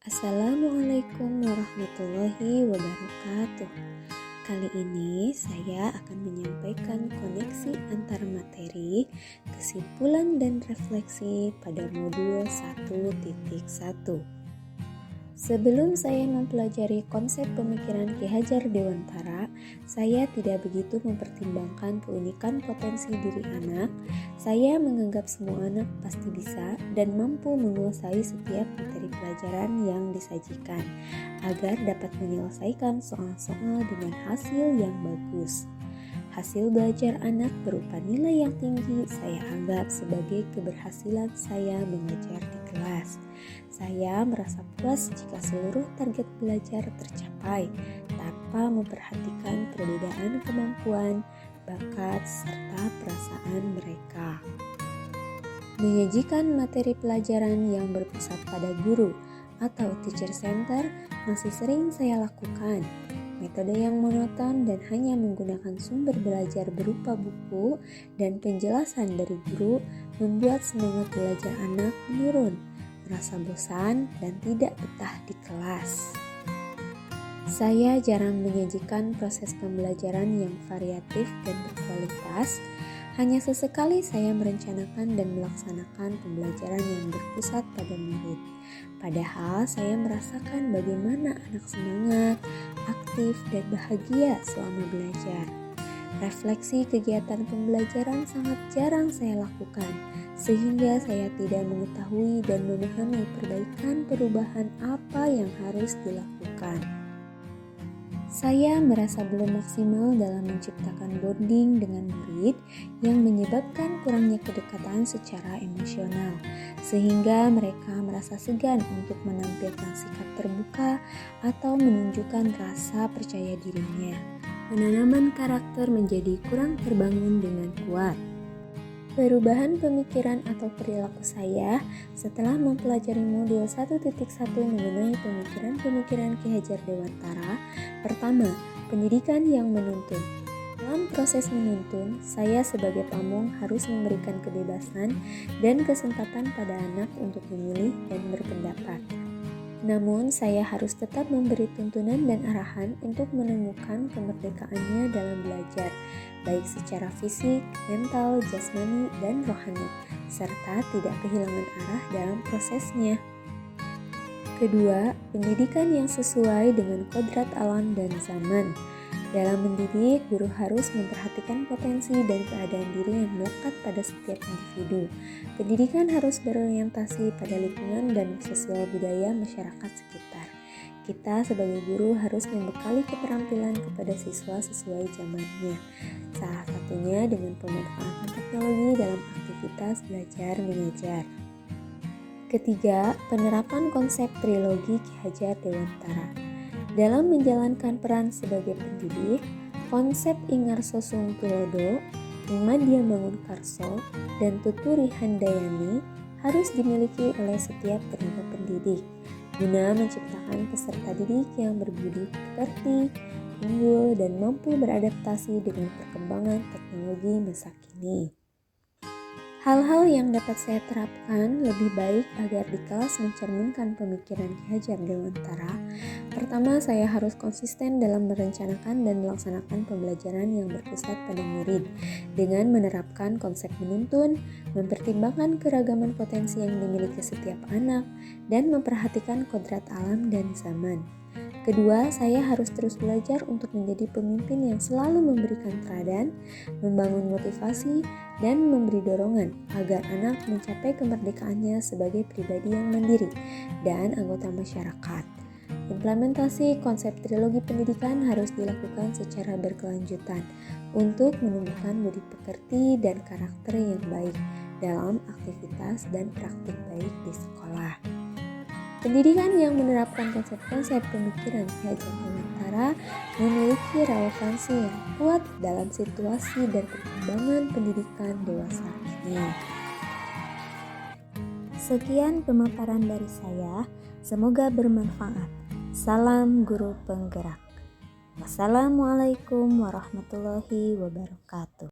Assalamualaikum warahmatullahi wabarakatuh. Kali ini saya akan menyampaikan koneksi antar materi, kesimpulan dan refleksi pada modul 1.1. Sebelum saya mempelajari konsep pemikiran Ki Hajar Dewantara, saya tidak begitu mempertimbangkan keunikan potensi diri anak. Saya menganggap semua anak pasti bisa dan mampu menguasai setiap materi pelajaran yang disajikan, agar dapat menyelesaikan soal-soal dengan hasil yang bagus. Hasil belajar anak berupa nilai yang tinggi saya anggap sebagai keberhasilan saya mengajar di kelas. Saya merasa puas jika seluruh target belajar tercapai tanpa memperhatikan perbedaan kemampuan, bakat, serta perasaan mereka. Menyajikan materi pelajaran yang berpusat pada guru atau teacher center masih sering saya lakukan. Metode yang monoton dan hanya menggunakan sumber belajar berupa buku dan penjelasan dari guru membuat semangat belajar anak menurun, merasa bosan dan tidak betah di kelas. Saya jarang menyajikan proses pembelajaran yang variatif dan berkualitas. Hanya sesekali saya merencanakan dan melaksanakan pembelajaran yang berpusat pada murid. Padahal saya merasakan bagaimana anak semangat, aktif, dan bahagia selama belajar. Refleksi kegiatan pembelajaran sangat jarang saya lakukan, sehingga saya tidak mengetahui dan memahami perubahan apa yang harus dilakukan. Saya merasa belum maksimal dalam menciptakan bonding dengan murid yang menyebabkan kurangnya kedekatan secara emosional, sehingga mereka merasa segan untuk menampilkan sikap terbuka atau menunjukkan rasa percaya dirinya. Penanaman karakter menjadi kurang terbangun dengan kuat. Perubahan pemikiran atau perilaku saya setelah mempelajari modul 1.1 mengenai pemikiran-pemikiran Ki Hajar Dewantara. Pertama, pendidikan yang menuntun. Dalam proses menuntun, saya sebagai pamong harus memberikan kebebasan dan kesempatan pada anak untuk memilih dan berpendapat. Namun, saya harus tetap memberi tuntunan dan arahan untuk menemukan kemerdekaannya dalam belajar, baik secara fisik, mental, jasmani, dan rohani, serta tidak kehilangan arah dalam prosesnya. Kedua, pendidikan yang sesuai dengan kodrat alam dan zaman. Dalam mendidik, guru harus memperhatikan potensi dan keadaan diri yang melekat pada setiap individu. Pendidikan harus berorientasi pada lingkungan dan sosial budaya masyarakat sekitar. Kita sebagai guru harus membekali keterampilan kepada siswa sesuai zamannya. Salah satunya dengan pemanfaatan teknologi dalam aktivitas belajar mengajar. Ketiga, penerapan konsep trilogi Ki Hajar Dewantara. Dalam menjalankan peran sebagai pendidik, konsep Ingarso Sung Tulodo, Imadya Mangunkarso, dan Tuturi Handayani harus dimiliki oleh setiap tenaga pendidik, guna menciptakan peserta didik yang berbudi pekerti, unggul, dan mampu beradaptasi dengan perkembangan teknologi masa kini. Hal-hal yang dapat saya terapkan lebih baik agar di kelas mencerminkan pemikiran Ki Hajar Dewantara. Pertama, saya harus konsisten dalam merencanakan dan melaksanakan pembelajaran yang berpusat pada murid dengan menerapkan konsep menuntun, mempertimbangkan keragaman potensi yang dimiliki setiap anak, dan memperhatikan kodrat alam dan zaman. Kedua, saya harus terus belajar untuk menjadi pemimpin yang selalu memberikan teladan, membangun motivasi, dan memberi dorongan agar anak mencapai kemerdekaannya sebagai pribadi yang mandiri dan anggota masyarakat. Implementasi konsep trilogi pendidikan harus dilakukan secara berkelanjutan untuk menumbuhkan budi pekerti dan karakter yang baik dalam aktivitas dan praktik baik di sekolah. Pendidikan yang menerapkan konsep-konsep pemikiran Ki Hajar Dewantara memiliki relevansi yang kuat dalam situasi dan perkembangan pendidikan dewasa ini. Sekian pemaparan dari saya, semoga bermanfaat. Salam guru penggerak. Wassalamualaikum warahmatullahi wabarakatuh.